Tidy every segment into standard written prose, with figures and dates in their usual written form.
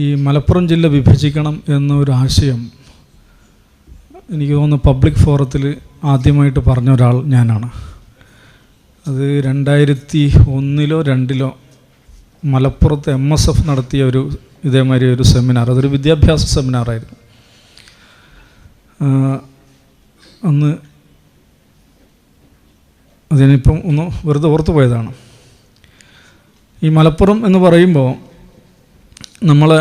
ഈ മലപ്പുറം ജില്ല വിഭജിക്കണം എന്നൊരു ആശയം എനിക്ക് തോന്നുന്നു പബ്ലിക് ഫോറത്തിൽ ആദ്യമായിട്ട് പറഞ്ഞ ഒരാൾ ഞാനാണ്. അത് 2001-ലോ 2002-ലോ മലപ്പുറത്ത് MSF നടത്തിയ ഒരു ഇതേമാതിരി ഒരു സെമിനാർ. അതൊരു വിദ്യാഭ്യാസ സെമിനാറായിരുന്നു. അന്ന് അതിനിപ്പം ഒന്ന് വെറുതെ ഓർത്തു പോയതാണ്. ഈ മലപ്പുറം എന്ന് പറയുമ്പോൾ നമ്മളെ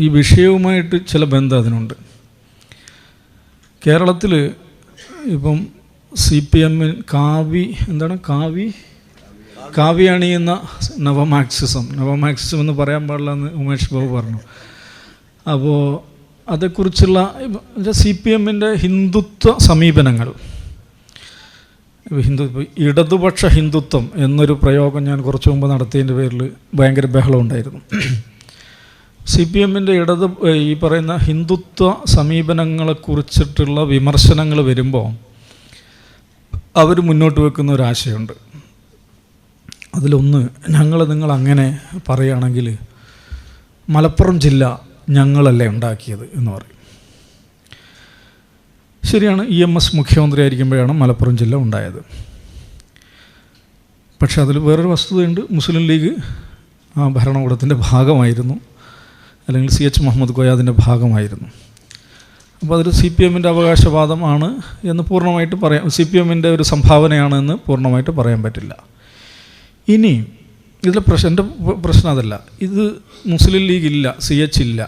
ഈ വിഷയവുമായിട്ട് ചില ബന്ധം അതിനുണ്ട്. കേരളത്തിൽ ഇപ്പം CPM കാവി അണിയുന്ന നവമാർക്സിസം എന്ന് പറയാൻ പാടില്ല എന്ന് ഉമേഷ് ബാബു പറഞ്ഞു. അപ്പോൾ അതേക്കുറിച്ചുള്ള CPM-ൻ്റെ ഹിന്ദുത്വ സമീപനങ്ങൾ, ഇടതുപക്ഷ ഹിന്ദുത്വം എന്നൊരു പ്രയോഗം ഞാൻ കുറച്ച് മുമ്പ് നടത്തിയതിൻ്റെ പേരിൽ ഭയങ്കര ബഹളം ഉണ്ടായിരുന്നു. CPM-ൻ്റെ ഈ പറയുന്ന ഹിന്ദുത്വ സമീപനങ്ങളെക്കുറിച്ചിട്ടുള്ള വിമർശനങ്ങൾ വരുമ്പോൾ അവർ മുന്നോട്ട് വെക്കുന്ന ഒരാശയമുണ്ട്. അതിലൊന്ന്, നിങ്ങൾ അങ്ങനെ പറയുകയാണെങ്കിൽ മലപ്പുറം ജില്ല ഞങ്ങളല്ലേ ഉണ്ടാക്കിയത് എന്ന് പറയും. ശരിയാണ്, EMS മുഖ്യമന്ത്രി ആയിരിക്കുമ്പോഴാണ് മലപ്പുറം ജില്ല ഉണ്ടായത്. പക്ഷെ അതിൽ വേറൊരു വസ്തുതയുണ്ട്. മുസ്ലിം ലീഗ് ആ ഭരണകൂടത്തിൻ്റെ ഭാഗമായിരുന്നു, അല്ലെങ്കിൽ CH മുഹമ്മദ് കോയ അതിൻ്റെ ഭാഗമായിരുന്നു. അപ്പോൾ അതൊരു CPM-ൻ്റെ അവകാശവാദമാണ് എന്ന് പൂർണ്ണമായിട്ട് പറയാം, CPM-ൻ്റെ ഒരു സംഭാവനയാണെന്ന് പൂർണ്ണമായിട്ട് പറയാൻ പറ്റില്ല. ഇനി ഇതിലെ എൻ്റെ പ്രശ്നം അതല്ല. ഇത് മുസ്ലിം ലീഗ് ഇല്ല, CH ഇല്ല,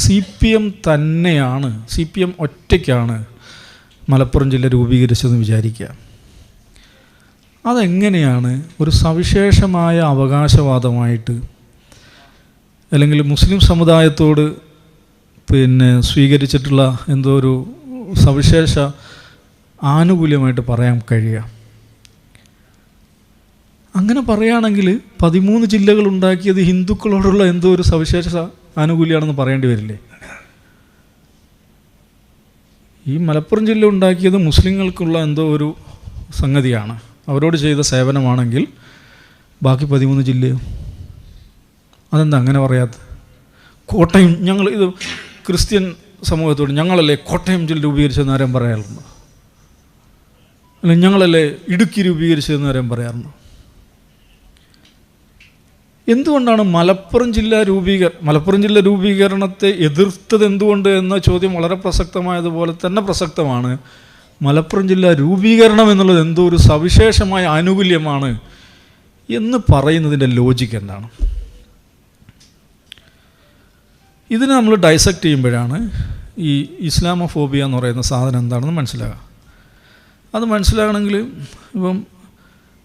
CPM തന്നെയാണ്, CPM ഒറ്റയ്ക്കാണ് മലപ്പുറം ജില്ല രൂപീകരിച്ചതെന്ന് വിചാരിക്കുക. അതെങ്ങനെയാണ് ഒരു സവിശേഷമായ അവകാശവാദമായിട്ട്, അല്ലെങ്കിൽ മുസ്ലിം സമുദായത്തോട് സ്വീകരിച്ചിട്ടുള്ള എന്തോ ഒരു സവിശേഷ ആനുകൂല്യമായിട്ട് പറയാൻ കഴിയുക? അങ്ങനെ പറയുകയാണെങ്കിൽ 13 ജില്ലകൾ ഉണ്ടാക്കിയത് ഹിന്ദുക്കളോടുള്ള എന്തോ ഒരു സവിശേഷ ആനുകൂല്യമാണെന്ന് പറയേണ്ടി വരില്ലേ? ഈ മലപ്പുറം ജില്ല ഉണ്ടാക്കിയത് മുസ്ലിങ്ങൾക്കുള്ള എന്തോ ഒരു സംഗതിയാണ്, അവരോട് ചെയ്ത സേവനമാണെങ്കിൽ ബാക്കി 13 ജില്ലയോ? അതെന്താ അങ്ങനെ പറയാത്തത്? കോട്ടയം, ഞങ്ങൾ ഇത് ക്രിസ്ത്യൻ സമൂഹത്തോട് ഞങ്ങളല്ലേ കോട്ടയം ജില്ല രൂപീകരിച്ചതെന്ന് ആരും പറയാറുണ്ടോ? അല്ലെങ്കിൽ ഞങ്ങളല്ലേ ഇടുക്കി രൂപീകരിച്ചതെന്ന് ആരും പറയാറുണ്ടോ? എന്തുകൊണ്ടാണ് മലപ്പുറം ജില്ല രൂപീകരണത്തെ എതിർത്തത് എന്തുകൊണ്ട് എന്ന ചോദ്യം വളരെ പ്രസക്തമായതുപോലെ തന്നെ പ്രസക്തമാണ്. മലപ്പുറം ജില്ല രൂപീകരണം എന്നുള്ളത് എന്തോ ഒരു സവിശേഷമായ ആനുകൂല്യമാണ് എന്ന് പറയുന്നതിൻ്റെ ലോജിക്ക് എന്താണ്? ഇതിനെ നമ്മൾ ഡൈസെക്റ്റ് ചെയ്യുമ്പോഴാണ് ഈ ഇസ്ലാമോഫോബിയ എന്ന് പറയുന്ന സാധനം എന്താണെന്ന് മനസ്സിലാകുക. അത് മനസ്സിലാകണമെങ്കിൽ ഇപ്പം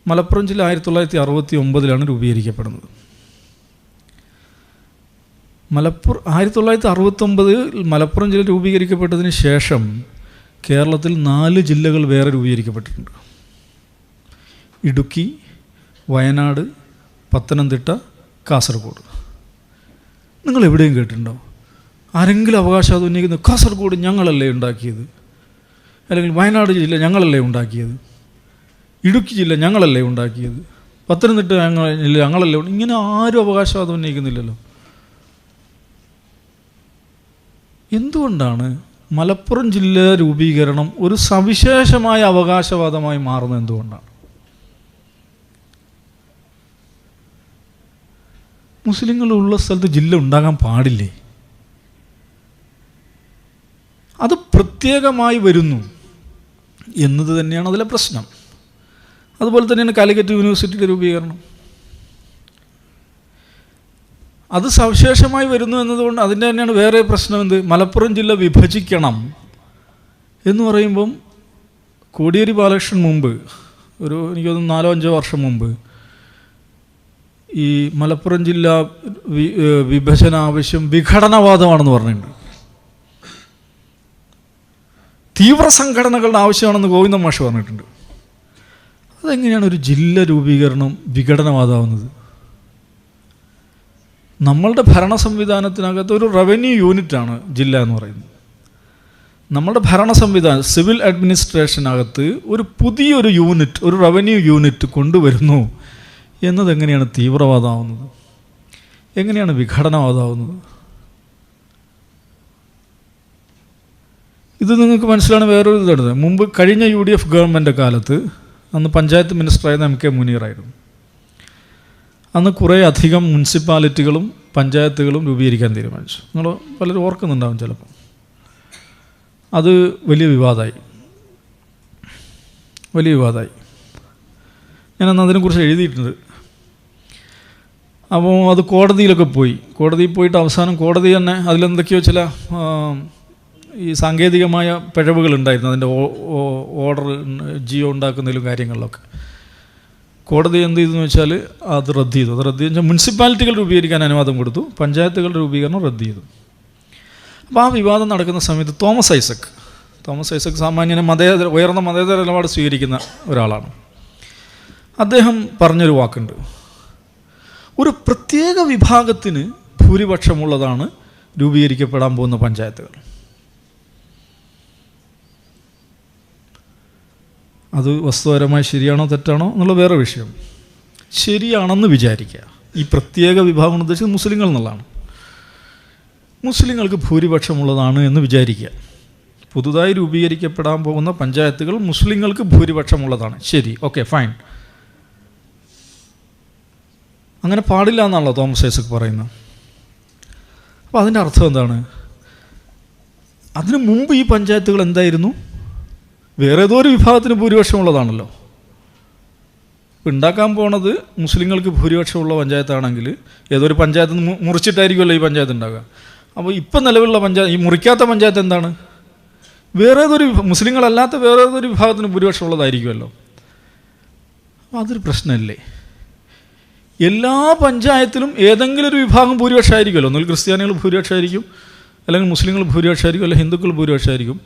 മലപ്പുറം ജില്ല 1969-ലാണ് രൂപീകരിക്കപ്പെടുന്നത്. 1969 മലപ്പുറം ജില്ല രൂപീകരിക്കപ്പെട്ടതിന് ശേഷം കേരളത്തിൽ 4 ജില്ലകൾ വേറെ രൂപീകരിക്കപ്പെട്ടിട്ടുണ്ട്. ഇടുക്കി, വയനാട്, പത്തനംതിട്ട, കാസർഗോഡ്. നിങ്ങൾ എവിടെയും കേട്ടിട്ടുണ്ടോ ആരെങ്കിലും അവകാശം ഉന്നയിക്കുന്നത് കാസർഗോഡ് ഞങ്ങളല്ലേ ഉണ്ടാക്കിയത്, അല്ലെങ്കിൽ വയനാട് ജില്ല ഞങ്ങളല്ലേ ഉണ്ടാക്കിയത്, ഇടുക്കി ജില്ല ഞങ്ങളല്ലേ ഉണ്ടാക്കിയത്, പത്തനംതിട്ട ഞങ്ങളല്ലേ? ഇങ്ങനെ ആരും അവകാശവാദം ഉന്നയിക്കുന്നില്ലല്ലോ. എന്തുകൊണ്ടാണ് മലപ്പുറം ജില്ല രൂപീകരണം ഒരു സവിശേഷമായ അവകാശവാദമായി മാറുന്നത്? എന്തുകൊണ്ടാണ്? മുസ്ലിങ്ങളുള്ള സ്ഥലത്ത് ജില്ല ഉണ്ടാകാൻ പാടില്ലേ? അത് പ്രത്യേകമായി വരുന്നു എന്നത് തന്നെയാണ് അതിലെ പ്രശ്നം. അതുപോലെ തന്നെയാണ് കാലിക്കറ്റ് യൂണിവേഴ്സിറ്റിയുടെ രൂപീകരണം. അത് സവിശേഷമായി വരുന്നു എന്നതുകൊണ്ട് അതിൻ്റെ തന്നെയാണ് വേറെ പ്രശ്നം. എന്ത്? മലപ്പുറം ജില്ല വിഭജിക്കണം എന്ന് പറയുമ്പം കോടിയേരി ബാലകൃഷ്ണൻ മുമ്പ് എനിക്ക് തോന്നുന്നു 4-5 വർഷം മുമ്പ് ഈ മലപ്പുറം ജില്ല വിഭജന ആവശ്യം വിഘടനവാദമാണെന്ന് പറഞ്ഞിട്ടുണ്ട്. തീവ്ര സംഘടനകളുടെ ആവശ്യമാണെന്ന് ഗോവിന്ദ മാഷ് പറഞ്ഞിട്ടുണ്ട്. അതെങ്ങനെയാണ് ഒരു ജില്ല രൂപീകരണം വിഘടനവാദമാവുന്നത്? നമ്മളുടെ ഭരണ സംവിധാനത്തിനകത്ത് ഒരു റവന്യൂ യൂണിറ്റാണ് ജില്ല എന്ന് പറയുന്നത്. നമ്മളുടെ ഭരണ സംവിധാനം, സിവിൽ അഡ്മിനിസ്ട്രേഷനകത്ത് ഒരു പുതിയൊരു യൂണിറ്റ്, ഒരു റവന്യൂ യൂണിറ്റ് കൊണ്ടുവരുന്നു എന്നതെങ്ങനെയാണ് തീവ്രവാദമാവുന്നത്? എങ്ങനെയാണ് വിഘടനവാദമാവുന്നത്? ഇത് നിങ്ങൾക്ക് മനസ്സിലാണ് വേറൊരു ഇതാണ്. മുമ്പ് കഴിഞ്ഞ UDF ഗവൺമെൻറ് കാലത്ത് അന്ന് പഞ്ചായത്ത് മിനിസ്റ്ററായിരുന്ന MK മുനീറായിരുന്നു. അന്ന് കുറേ അധികം മുനിസിപ്പാലിറ്റികളും പഞ്ചായത്തുകളും രൂപീകരിക്കാൻ തീരുമാനിച്ചു. നിങ്ങൾ പലരും ഓർക്കുന്നുണ്ടാവും ചിലപ്പോൾ. അത് വലിയ വിവാദമായി. ഞാനന്ന് അതിനെക്കുറിച്ച് എഴുതിയിട്ടുണ്ട്. അപ്പോൾ അത് കോടതിയിലൊക്കെ കോടതിയിൽ പോയിട്ട് അവസാനം കോടതി തന്നെ അതിലെന്തൊക്കെയോ ചില ഈ സാങ്കേതികമായ പിഴവുകളുണ്ടായിരുന്നു അതിൻ്റെ ഓർഡർ ജിയോ ഉണ്ടാക്കുന്നതിലും കാര്യങ്ങളിലൊക്കെ. കോടതി എന്ത് ചെയ്തെന്ന് വെച്ചാൽ അത് റദ്ദ് ചെയ്തു. മുനിസിപ്പാലിറ്റികൾ രൂപീകരിക്കാൻ അനുവാദം കൊടുത്തു, പഞ്ചായത്തുകളുടെ രൂപീകരണം റദ്ദ് ചെയ്തു. അപ്പോൾ ആ വിവാദം നടക്കുന്ന സമയത്ത് തോമസ് ഐസക് സാമാന്യനെ ഉയർന്ന മതേതര നിലപാട് സ്വീകരിക്കുന്ന ഒരാളാണ്. അദ്ദേഹം പറഞ്ഞൊരു വാക്കുണ്ട്, ഒരു പ്രത്യേക വിഭാഗത്തിന് ഭൂരിപക്ഷമുള്ളതാണ് രൂപീകരിക്കപ്പെടാൻ പോകുന്ന പഞ്ചായത്തുകൾ. അത് വസ്തുപരമായി ശരിയാണോ തെറ്റാണോ എന്നുള്ള വേറെ വിഷയം. ശരിയാണെന്ന് വിചാരിക്കുക. ഈ പ്രത്യേക വിഭാഗം ഉദ്ദേശിച്ചത് മുസ്ലിങ്ങൾ എന്നുള്ളതാണ്. മുസ്ലിങ്ങൾക്ക് ഭൂരിപക്ഷമുള്ളതാണ് എന്ന് വിചാരിക്കുക. പുതുതായി രൂപീകരിക്കപ്പെടാൻ പോകുന്ന പഞ്ചായത്തുകൾ മുസ്ലിങ്ങൾക്ക് ഭൂരിപക്ഷമുള്ളതാണ്. ശരി, ഓക്കെ, ഫൈൻ. അങ്ങനെ പാടില്ല എന്നാണല്ലോ തോമസ് ഐസക് പറയുന്നത്. അപ്പോൾ അതിൻ്റെ അർത്ഥം എന്താണ്? അതിനു മുമ്പ് ഈ പഞ്ചായത്തുകൾ എന്തായിരുന്നു? വേറെ ഏതോ ഒരു വിഭാഗത്തിന് ഭൂരിപക്ഷമുള്ളതാണല്ലോ. ഉണ്ടാക്കാൻ പോണത് മുസ്ലിങ്ങൾക്ക് ഭൂരിപക്ഷമുള്ള പഞ്ചായത്താണെങ്കിൽ ഏതൊരു പഞ്ചായത്ത് മുറിച്ചിട്ടായിരിക്കുമല്ലോ ഈ പഞ്ചായത്ത് ഉണ്ടാകുക. അപ്പോൾ ഇപ്പം നിലവിലുള്ള പഞ്ചായത്ത്, ഈ മുറിക്കാത്ത പഞ്ചായത്ത് എന്താണ്? വേറെ ഏതൊരു മുസ്ലിങ്ങളല്ലാത്ത വേറെ ഏതൊരു വിഭാഗത്തിന് ഭൂരിപക്ഷമുള്ളതായിരിക്കുമല്ലോ. അതൊരു പ്രശ്നമല്ലേ? എല്ലാ പഞ്ചായത്തിലും ഏതെങ്കിലും ഒരു വിഭാഗം ഭൂരിപക്ഷമായിരിക്കുമല്ലോ. ഒന്നുകിൽ ക്രിസ്ത്യാനികൾ ഭൂരിപക്ഷമായിരിക്കും, അല്ലെങ്കിൽ മുസ്ലിങ്ങൾ ഭൂരിപക്ഷമായിരിക്കും, അല്ലെങ്കിൽ ഹിന്ദുക്കൾ ഭൂരിപക്ഷമായിരിക്കും.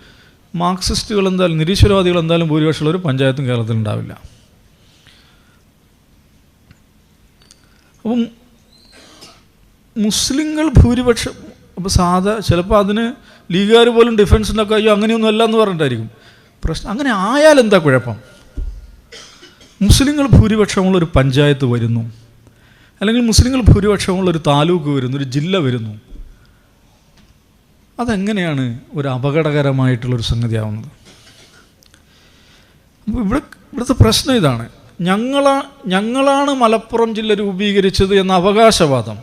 മാർക്സിസ്റ്റുകൾ എന്തായാലും, നിരീശ്വരവാദികൾ എന്തായാലും ഭൂരിപക്ഷമുള്ള ഒരു പഞ്ചായത്തും കേരളത്തിൽ ഉണ്ടാവില്ല. അപ്പം മുസ്ലിങ്ങൾ ഭൂരിപക്ഷം, അപ്പോൾ ചിലപ്പോൾ അതിന് ലീഗുകാർ പോലും ഡിഫൻസിനൊക്കെ അയ്യോ അങ്ങനെയൊന്നും അല്ല എന്ന് പറഞ്ഞിട്ടായിരിക്കും പ്രശ്നം. അങ്ങനെ ആയാൽ എന്താ കുഴപ്പം? മുസ്ലിങ്ങൾ ഭൂരിപക്ഷമുള്ളൊരു പഞ്ചായത്ത് വരുന്നു, അല്ലെങ്കിൽ മുസ്ലിങ്ങൾ ഭൂരിപക്ഷമുള്ളൊരു താലൂക്ക് വരുന്നു, ഒരു ജില്ല വരുന്നു. അതെങ്ങനെയാണ് ഒരു അപകടകരമായിട്ടുള്ളൊരു സംഗതിയാവുന്നത്? അപ്പോൾ ഇവിടുത്തെ പ്രശ്നം ഇതാണ്. ഞങ്ങളാണ് മലപ്പുറം ജില്ല രൂപീകരിച്ചത് എന്ന അവകാശവാദം.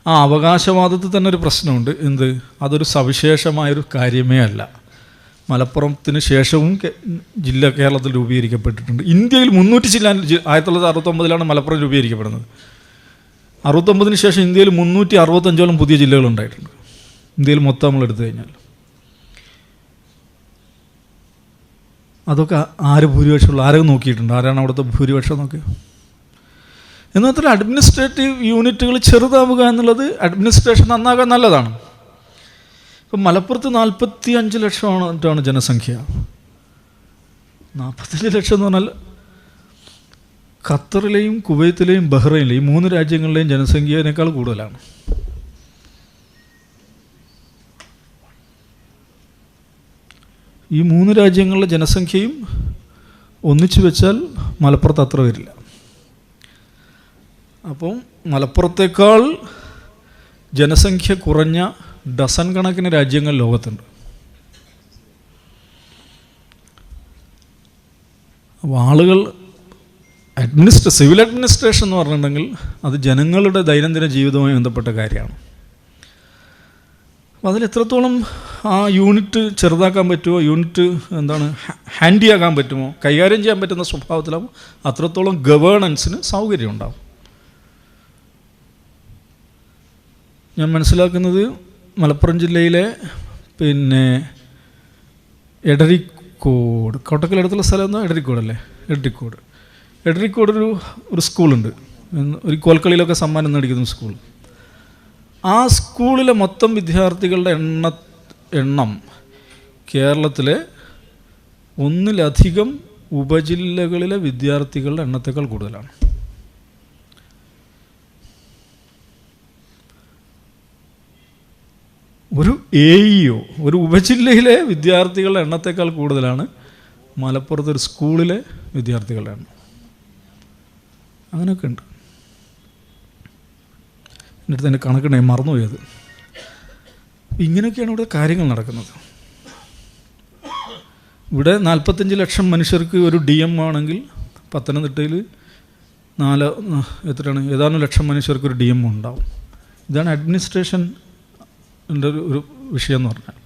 ആ അവകാശവാദത്തിൽ തന്നെ ഒരു പ്രശ്നമുണ്ട്. എന്ത്? അതൊരു സവിശേഷമായൊരു കാര്യമേ അല്ല. മലപ്പുറത്തിന് ശേഷവും ജില്ല കേരളത്തിൽ രൂപീകരിക്കപ്പെട്ടിട്ടുണ്ട്. ഇന്ത്യയിൽ 300 ജില്ല 1969 മലപ്പുറം രൂപീകരിക്കപ്പെടുന്നത്. 69 ശേഷം ഇന്ത്യയിൽ 365 പുതിയ ജില്ലകളുണ്ടായിട്ടുണ്ട്. ഇന്ത്യയിൽ മൊത്തം നമ്മൾ എടുത്തു കഴിഞ്ഞാൽ അതൊക്കെ ആര് ഭൂരിപക്ഷമുള്ള ആരും നോക്കിയിട്ടുണ്ട്? ആരാണ് അവിടുത്തെ ഭൂരിപക്ഷം നോക്കി? എന്നാൽ അഡ്മിനിസ്ട്രേറ്റീവ് യൂണിറ്റുകൾ ചെറുതാവുക എന്നുള്ളത് അഡ്മിനിസ്ട്രേഷൻ നന്നാകാൻ നല്ലതാണ്. ഇപ്പം മലപ്പുറത്ത് 45 ലക്ഷമാണ് ജനസംഖ്യ. 45 ലക്ഷം എന്ന് പറഞ്ഞാൽ ഖത്തറിലെയും കുവൈത്തിലെയും ബഹ്റൈനിലെയും 3 രാജ്യങ്ങളിലെയും ജനസംഖ്യയേക്കാൾ കൂടുതലാണ്. ഈ 3 രാജ്യങ്ങളിലെ ജനസംഖ്യയും ഒന്നിച്ചു വെച്ചാൽ മലപ്പുറത്ത് അത്ര വരില്ല. അപ്പം മലപ്പുറത്തേക്കാൾ ജനസംഖ്യ കുറഞ്ഞ ഡസൻ കണക്കിന് രാജ്യങ്ങൾ ലോകത്തുണ്ട്. അപ്പോൾ ആളുകൾ സിവിൽ അഡ്മിനിസ്ട്രേഷൻ എന്ന് പറഞ്ഞിട്ടുണ്ടെങ്കിൽ അത് ജനങ്ങളുടെ ദൈനംദിന ജീവിതവുമായി ബന്ധപ്പെട്ട കാര്യമാണ്. അപ്പോൾ അതിൽ എത്രത്തോളം ആ യൂണിറ്റ് ചെറുതാക്കാൻ പറ്റുമോ, യൂണിറ്റ് ഹാൻഡി ആക്കാൻ പറ്റുമോ, കൈകാര്യം ചെയ്യാൻ പറ്റുന്ന സ്വഭാവത്തിലാവും അത്രത്തോളം ഗവേണൻസിന് സൗകര്യം ഉണ്ടാവും. ഞാൻ മനസ്സിലാക്കുന്നത് മലപ്പുറം ജില്ലയിലെ എടരിക്കോട്, കോട്ടക്കലടുത്തുള്ള സ്ഥലം എന്താ? എടരിക്കോടല്ലേ? എടരിക്കോട് ഒരു സ്കൂളുണ്ട്, ഒരു കോൽക്കളിയിലൊക്കെ സമ്മാനം നേടിക്കുന്ന സ്കൂൾ. ആ സ്കൂളിലെ മൊത്തം വിദ്യാർത്ഥികളുടെ എണ്ണം കേരളത്തിലെ ഒന്നിലധികം ഉപജില്ലകളിലെ വിദ്യാർത്ഥികളുടെ എണ്ണത്തേക്കാൾ കൂടുതലാണ്. ഒരു AEO ഒരു ഉപജില്ലയിലെ വിദ്യാർത്ഥികളുടെ എണ്ണത്തേക്കാൾ കൂടുതലാണ് മലപ്പുറത്ത് ഒരു സ്കൂളിലെ വിദ്യാർത്ഥികളുടെ എണ്ണം. അങ്ങനെയൊക്കെ ഉണ്ട്. എൻ്റെ അടുത്ത് എൻ്റെ കണക്കിനെ മറന്നുപോയത്. ഇങ്ങനെയൊക്കെയാണ് ഇവിടെ കാര്യങ്ങൾ നടക്കുന്നത്. ഇവിടെ 45 ലക്ഷം മനുഷ്യർക്ക് ഒരു DM ആണെങ്കിൽ പത്തനംതിട്ടയിൽ ഏതാനും ലക്ഷം മനുഷ്യർക്ക് ഒരു DM ഉണ്ടാവും. ഇതാണ് അഡ്മിനിസ്ട്രേഷൻ്റെ ഒരു വിഷയം എന്ന് പറഞ്ഞാൽ.